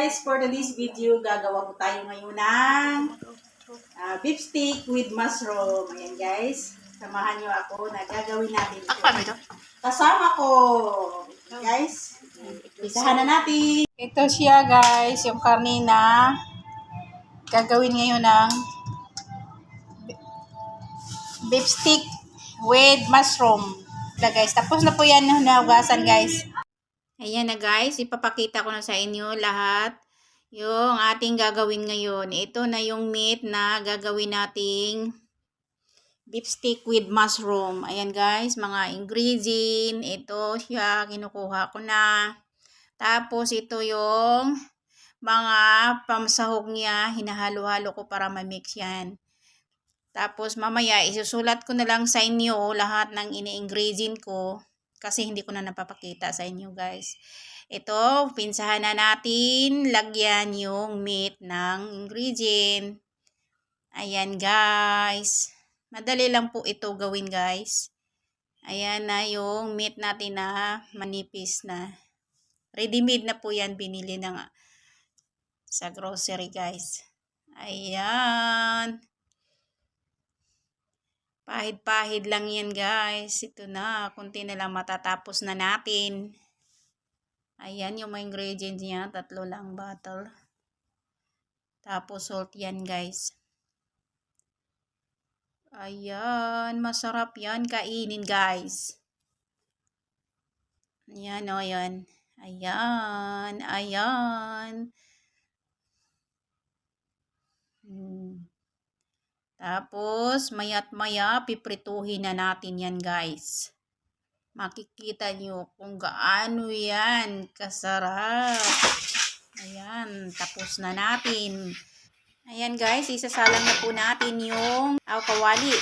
guys, for today's video, gagawa ko tayo ngayon ng beef steak with mushroom. Ayan guys, samahan nyo ako na gagawin natin ito. Kasama ko, guys, isahan na natin. Ito siya guys, yung karne na gagawin ngayon ng beef steak with mushroom. Ito guys, tapos na po yan na hugasan guys. Ayan na guys, ipapakita ko na sa inyo lahat yung ating gagawin ngayon. Ito na yung meat na gagawin nating beef steak with mushroom. Ayan guys, mga ingredient. Ito siya, kinukuha ko na. Tapos ito yung mga pamsahog niya, hinahalo-halo ko para ma-mix yan. Tapos mamaya, isusulat ko na lang sa inyo lahat ng ini-ingredient ko. Kasi hindi ko na napapakita sa inyo guys. Ito, pinsahan na natin. Lagyan yung meat ng ingredient. Ayan guys. Madali lang po ito gawin guys. Ayan na yung meat natin na manipis na. Ready-made na po yan. Binili na sa grocery guys. Ayan. Pahid-pahid lang yan guys. Ito na. Kunti na lang matatapos na natin. Ayan yung mga ingredients niya. 3 lang bottle. Tapos salt yan guys. Ayan. Masarap yan. Kainin guys. Ayan o. Ayan. Ayan. Ayan. Tapos, maya't maya, piprituhin na natin yan guys. Makikita nyo kung gaano yan kasarap. Ayan, tapos na natin. Ayan guys, isasalang na po natin yung kawali.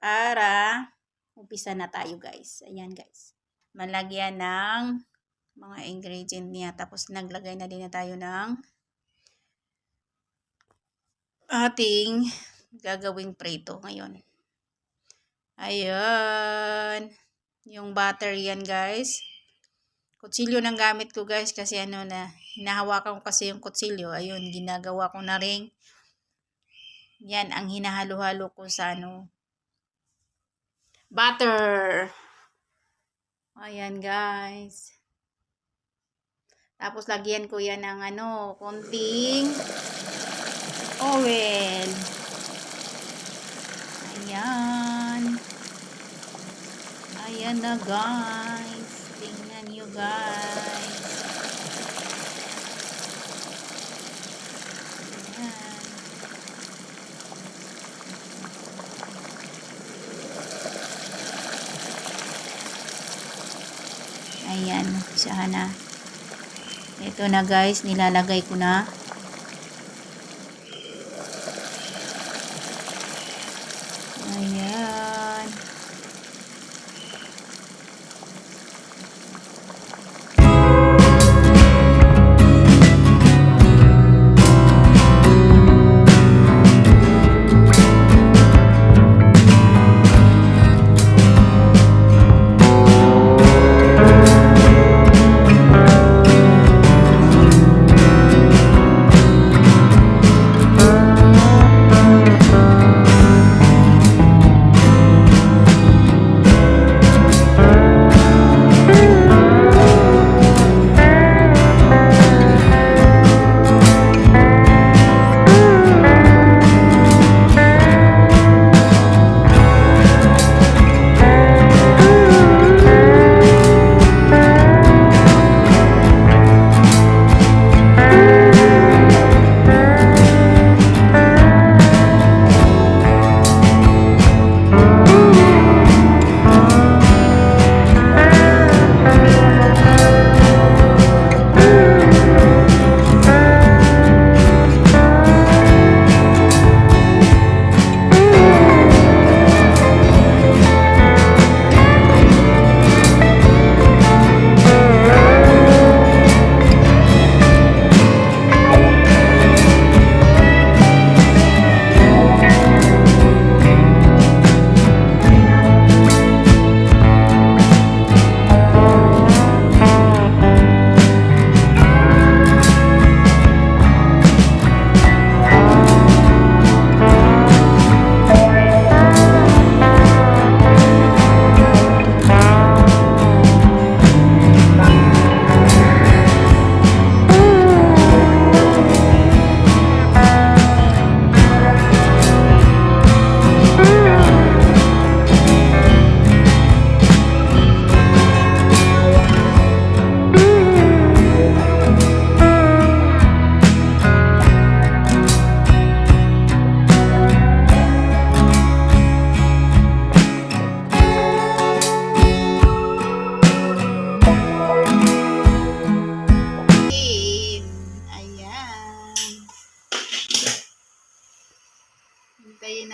Para, umpisa na tayo guys. Ayan guys. Malagyan ng mga ingredient niya. Tapos, naglagay na din na tayo ng ating gagawing prito ngayon. Ayan. Yung butter yan guys. Kutsilyo ng gamit ko guys kasi ano na, hinahawakan ko kasi yung kutsilyo. Ayun, ginagawa ko na rin. Yan ang hinahalo-halo ko sa ano, butter. Ayan guys. Tapos lagyan ko yan ng ano, konting oil. Ayan. Ayan na guys. Tingnan nyo guys. Ayan. Ayan. Isahan na. Ito na guys. Nilalagay ko na. Ayan.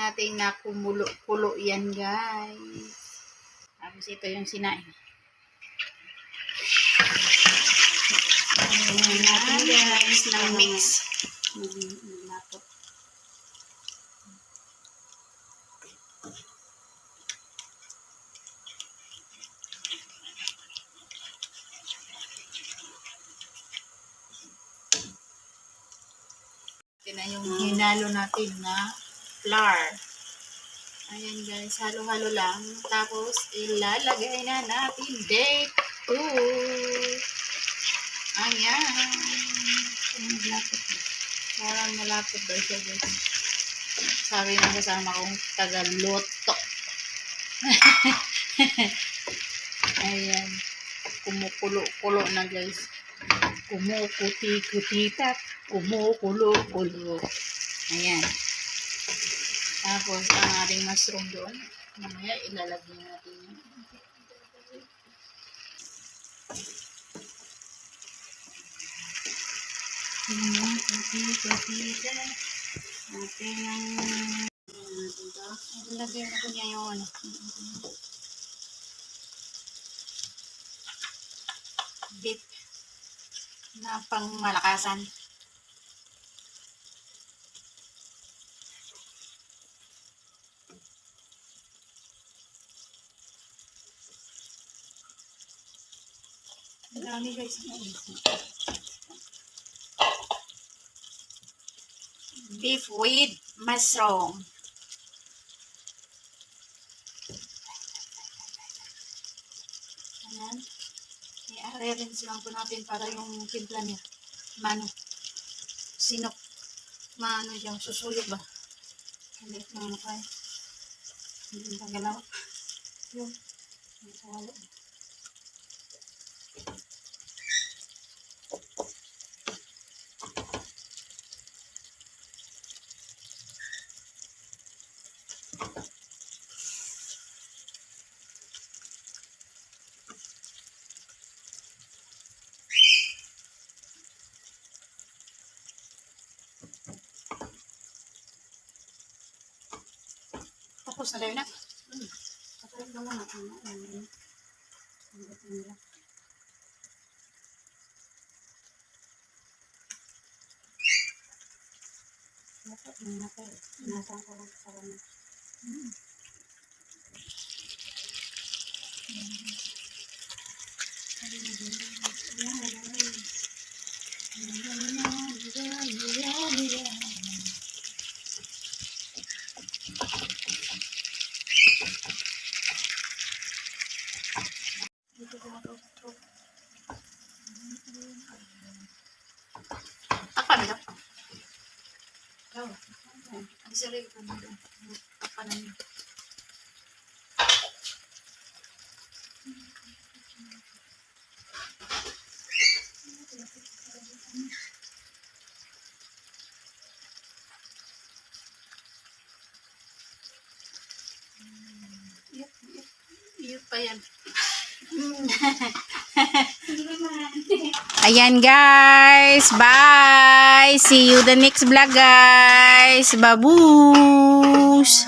natin na kumulo-kulo yan, guys. Tapos ito yung sinain. Ayan natin, guys, ng mix. Nato. Ito na yung hinalo natin na flour. Ayan guys, halo-halo lang. Tapos, ilalagay na natin dito. Ayan. Parang malapot daw siya guys. Sabi ng kasama kong tagaluto. Ayan. Kumukulo-kulo na guys. Kumukuti-kutitat. Kumukulo-kulo. Ayan. Tapos, ang ating mushroom doon. Mamaya, ilalagay natin yun. Kumukuti-kutitat. Ating ilalagay natin niya yung beef na pang malakasan. Dami guys. Beef with mushroom. Ayan. I-arrange lang po natin para yung timpla niya. Sinok. Yung susulog ba? Hindi ito mga kaya. Hindi pagalaw. Yung. Masawalo. Tapos na rin na. Tapos na muna. Takpan ito. Bisa rin ito. Takpan na yun. Iyot pa yan. Ayan guys, bye. See you the next vlog guys. Babush.